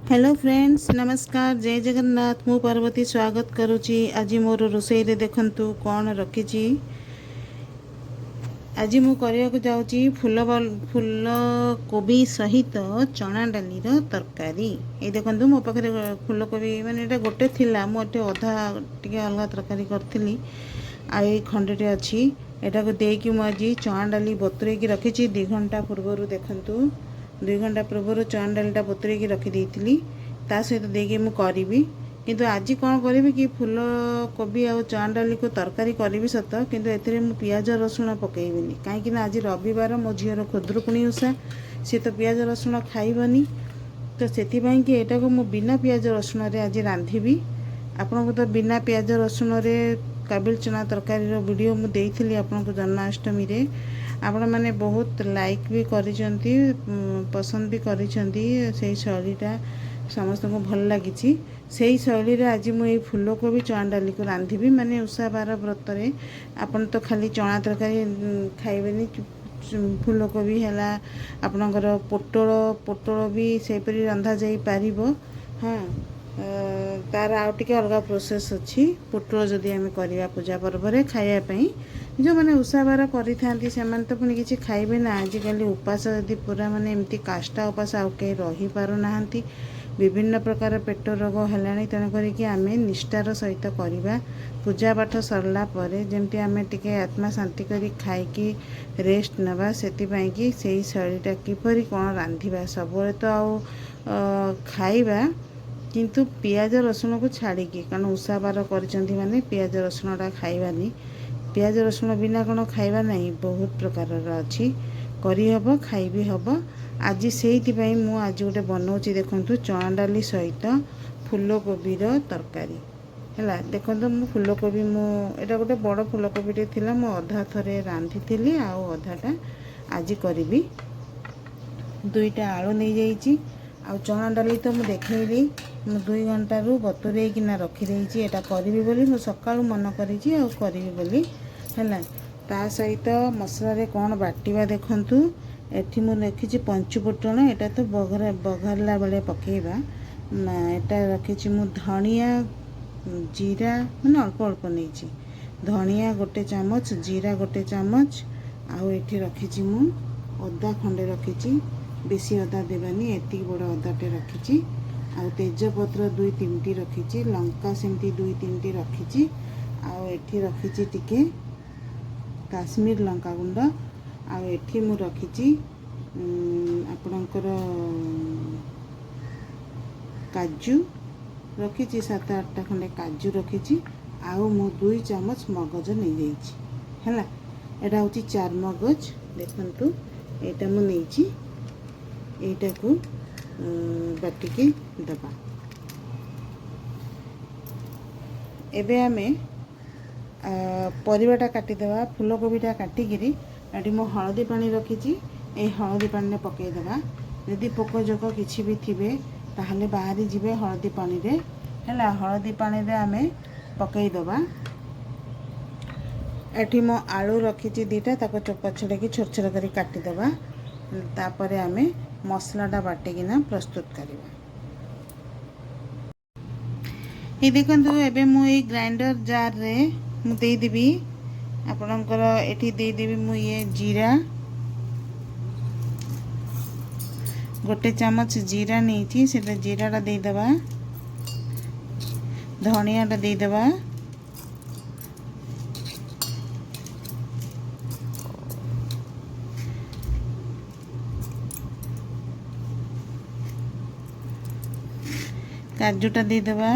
Hello friends नमस्कार जय जगन्नाथ मु पार्वती स्वागत करुच्ची आज मोर रोसई रे देखंतु कौन रखी आज मु करने जाऊँगी फूल कोबी सहित चना डाली तरकारी ये देखो मो पाखे फूल कोबी माने एटा गोटे थिला मुझे अधा टे अलग तरकारी करी आई खंडे अच्छी एटा को देकी मुझे चना डाली बतुरे रखी 2 घंटा पूर्वर देखंतु 2 घंटा पूर्वर चना डालीटा बतुरे रखी ता सहित देकी मु करी किंतु आज कौन करी कि फूल कोबी आ चना डाली को तरकारी करी सत किंतु एथिरे मु पियाज रसुण पकेइबिनी कहीं आज रविवार मो झीर खुदरुकुणी ओषा सी तो पियाज रसुण खाइबनी तो से कि एटा को मु बिना पियाज रसुण रे आज रांधिबी आपन को तो बिना पियाज रसुण रे काबिल चना तरकारी रो वीडियो मु देइथिली आपन को जन्माष्टमी रे आपण माने बहुत लाइक भी करिसंती पसंद भी करिसंती सेही शैलीटा समस्त को भल लगी से ही शैली आज मुझे फूल को भी चना डाली को रांधिबी माने उषा बार व्रत रे आपन तो खाली चना तरकारी खाइबेनी फूल को भी है आपणकर पोटल भी सेपरी रंधा जाई पारिबो। हाँ तार आउ टिके अलग प्रोसेस अच्छी पोटल जदि आम करवा पूजा पर्व रे खाया पई जो मैंने उषा बार करी से तो पुणी किसी खाइबे ना आजिकल उपास यदि पूरा माने एमती काष्टा उपास आउ कहीं रही पारु नाहंती विभिन्न प्रकार पेट रोग है तेणुक आम निष्ठार सहित करवा पूजा पाठ सरला परे जमती आम टिके आत्मा शांति करी खाईकी रेस्ट नवा से सही शैलीटा किपरि कौन रांधिबा सब तो आउ खाइबा किंतु पियाज रसुण को छाड़िकी कारण उषा बार कर माने पियाज रसुणटा खाइबानी पियाज रसुण बिना कौन खाइबा नहीं बहुत प्रकार अच्छी करहब खाइबी हम आज से मु आज गोटे बनाऊँगी देखो चना डाली सहित फूल कोबीर तरकारी है देखो मु फूल कोबी एटा गोटे बड़ फूल कोबीटे थिला मु अधा थरे रांधि अधाटा आज करी 2टा आलू नहीं जाइए आ चना डाली तो मुझे देखली मु 2 घंटा रू बतुरे किना रखी देइछि एटा करिवि बोली मु सकाळु मन करिछि आ करिवि बोली हैला ता सहित मसला रे कोन बाटिबा देखंतु एठी मु रखिछि पंचुफुटण एटा तो बघारला बेले पकेइबा एटा रखिछि मु धनिया जीरा माने अल्प अल्प नैछि धनिया गोटे चामच जीरा गोटे चामच आ एठी रखिछि मु अदा खंडे रखिछि बेसी अदा देबानी एति बड़ अदाटे रखिछि आ तेजपत्र 2-3टी रखिछि लंका सेमती 2-3टी रखिछि आ एठी रखिछि टिके काश्मीर लंका गुंड आ एठी मु रखिछि आपणकर काजू रखिछि 7-8टा खंडे काजू रखिछि आ मु 2 चामच मगज नहीं जाइछि हैला एटा होछि 4 मगज देखंतु एटा मु नैछि एटा को बाटिके दबा एबे आमे परिवाटा काटिदेवा फूल कोबीटा काटिकी ये मो हलदी पानी रखी ए हलदी पानी में पकईदेवा यदि पोक जोक किसी भी थे ताहले बाहरी जीवे हलदी पानी रे है हलदी पानी रे आमे पकईदेवा एठी मो आलू रखी 2टा ताको चोपा छड़ेकी छोट छोट करी काटिदेवा तापरे आमे मसलाटा बाटिकिना प्रस्तुत करवा ये देखंतु एबे मु ए ग्राइंडर जार रे मु देई देबी आपणकर एठी देई देबी मु ये जीरा गोटे चामच जीरा नहीं से जीराटा दे देबा धनियाटा दे देबा काजूटा दे देबा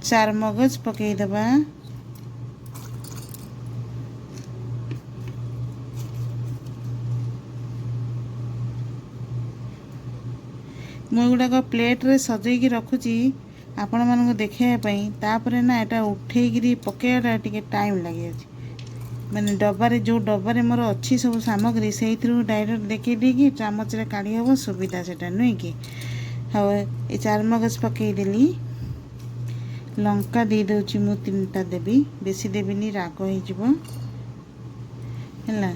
चार मगज पकई देबा मु गुड़ाक प्लेट रे सजैकी रखुची आपण मानक देखाई तापरे ना एटा उठेकी पकेटा टिके टाइम लगे माने डब्बारे जो डब्बारे मोर अच्छी सब सामग्री से डायरेक्ट देखी देगी चामच रे काढ़ी हम सुविधा सेटा नुई कि हाँ ये 4 मगज पकईदेली लंका दे दूची मु 3टा देवी बेसी देविनी राग हो है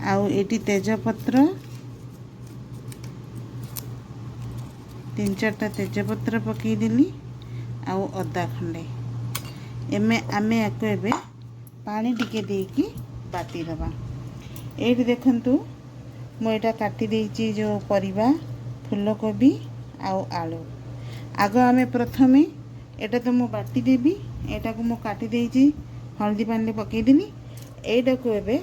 आउ एटी तेजपत्र 3-4टा तेजपत्र पकईदेली आउ अदा खंडे एमे आमे याको एबे पानी टिके देकी बाटी दबा। एठी देखंतु मु एटा काटी देइची जो परिबा फूलकोबी आउ आलू। आग आमे प्रथमे एटा तो मु बाटी देबी, एटा को मु काटी देइची हल्दी पानी पकईदेली। एटा को एबे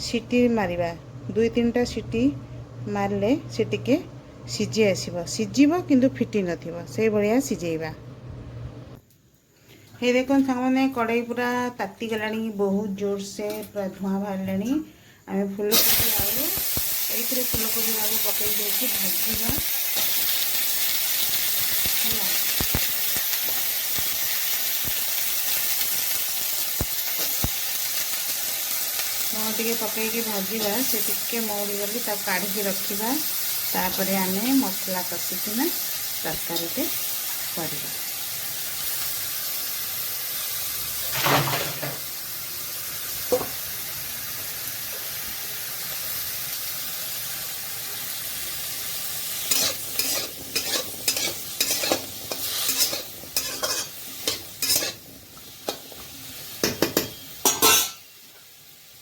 सीटी मारिबा 2-3टा सीटी मारले से टिके सिझी आसीबो, सिझीबो किंतु फिटी नथिबो से बढिया सिझेइबा। हे देखो सांग मैंने कड़ाई पूरा ताती गलानी, बहुत जोर से पूरा धुआं बाहरलानी। आमे फूलकोबी आलू एइथिरे फूलकोबी आलू पकई देके भाजीबा होला। लुण टिके पकईके भाजीबा, से टिके मौड़ी गली ताको काढ़ी रखिबा। तापरे आमे मसला कसिकिना तरकारीटे करिबा।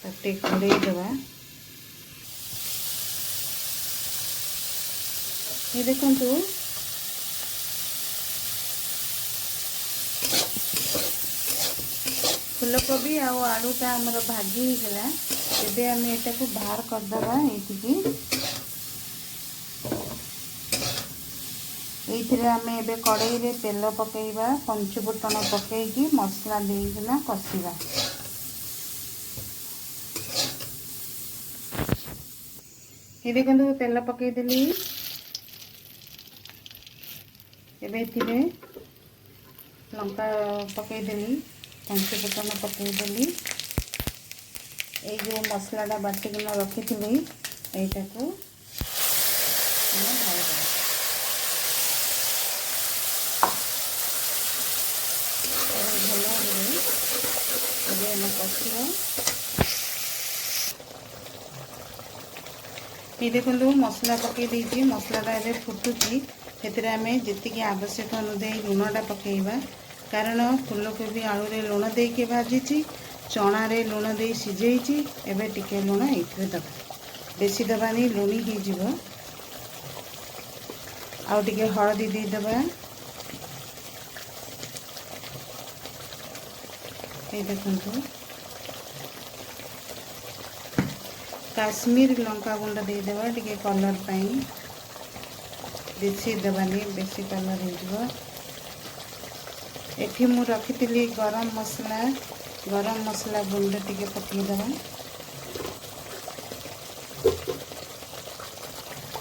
ताते घोड़े दबा। ये देखंतु फूलकोबी आउ आलूटा हमर भाजी गला। एबे आमे एटा को बाहर कर दबा। एइथिरे आमे एबे कड़ाई रे तेल पकईबा, पंचफुटन पकईकी मसला देइकिना कसिबा। ये देखंतु तेल पकई देली। एबे एथिरे लंका पकई देली, पंचफुटन पकई देली। ए जो मसलाटा बाटिकिना रखिथिली एइटा को हम ढालिबा। भल भाबरे एबे हम कसिबा। ये देखो मसला पकई देइची, मसलाटा एबे फुटुची। सेतिरे आमे जेतिकी आवश्यक अनुसार लुणटा पकईबा, कारण फूलकोबी आलू रे लुण देके भाजीची, चना रे लुण दे सिझेइची। एबे टिके लुण एइथिरे दबा, बेसी दबानी लुणी ही जिवो। आउ टिके हळदी दे दबा। ए देखंतु काश्मीर लंका गुंड दे देबा टिके कलर पाई, बेसी दबानी बेसी कलर हो जिवो। एठी मु रखितिली गरम मसला गुंड टिके पकई दबा।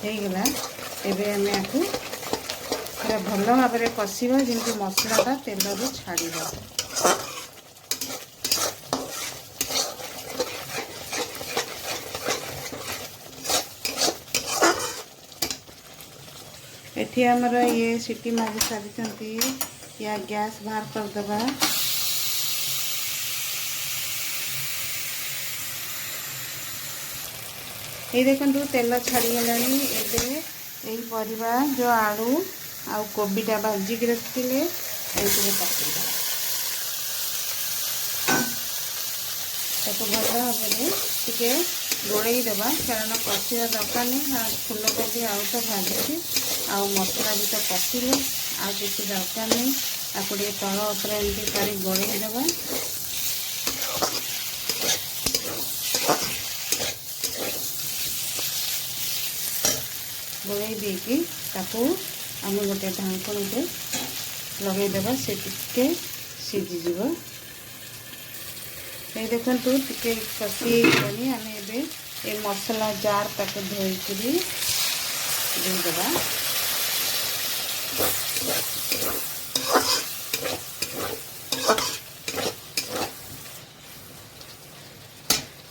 हे गला। एबे हमें आकु पूरा भल भाबरे कसिबा जेंति मसलाटा तेलरु छाड़िबो। एठी हमर ये सीटी मारी सारी या गैस बाहर कर दबा। ये देखंतु तेल छाड़ी गलानी। एबे एई परिबा जो आलू आउ कोबीटा भाजी के रखिले एइथिरे पकेइबा। ताको भल भाबरे टिके गोड़ेई दबा, कारण कसिया दरकार नहीं। फूलकोबी आउ तो भाजी आउ मसला भी तो कसिले आउ किसी दरकार नहीं। ताको टिके तल उपर एमती कर गोड़ेई दबा। गोड़ेई देकी ताको आम गोटे ढांकणीटे लगेदेबा, से टिके सिझी जीवो। ये देखंतु टिके कसी गलानी। आमे एबे ए मसला जार ताको धोईकरी दे देबा।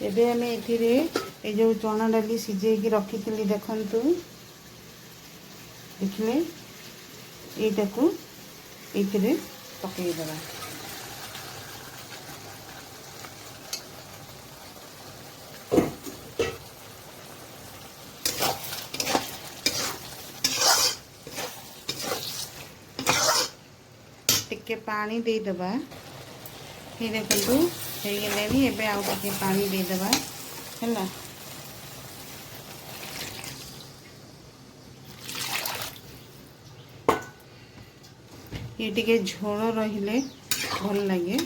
एबे आमे एथिरे ए जो चना डाली सिझेकी रखिथिली देखंतु, देखिले एटाको एथिरे पकई देबा। टिके पानी दे दबा। ये देखंतु हे गेलेनी एबे आउ टिके पानी दे दबा हैला। ये टिके झोल रहिले भल लगे।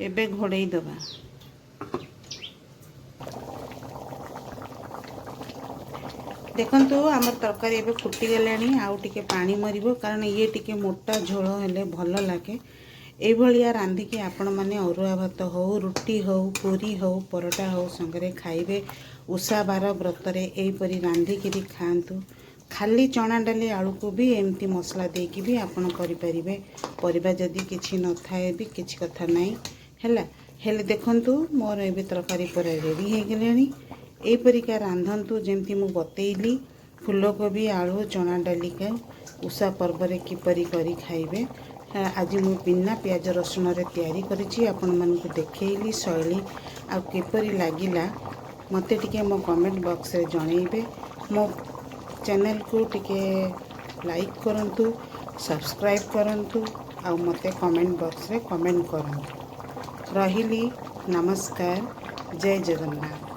एबे घोड़े दबा। देखंतु आमर तरकारी एबे फुटी गलानी। आउ टिके पानी मरिबो कारण ये टिके मोटा झोल हेले भल लागे। एई भलिया रांधिकी आपण माने अरुआ भात हो, रुटी हो, पूरी हो, परोटा हो संगरे खाइबे। उषा बार व्रतरे एई परी रांधिकी खांतु। खाली चना डाली आलू को भी एमती मसला देकी भी आपण करि परिबे। परिबा जदी किछि न थाए भी किछि कथा नाही हैला। हेले देखंतु मोर एबे तरकारी पर रेडी हे गेलेनी। एई परिका रांधंतु जेमती मु बतेइली। फूलकोबी आलू चना डाली के उषा पर्व रे किपरि करी खाइबे। आज मु बिना प्याज रसुन रे तैयारी करिछि। आपण मानकु देखेइली शैली आ किपरि लागिला मते टिके मो कमेंट बॉक्स रे जणैबे। मो चैनल को टिके लाइक करंतु, सब्सक्राइब करंतु आ मते कमेंट बॉक्स रे कमेंट करंतु। रहिली नमस्कार। जय जगन्नाथ।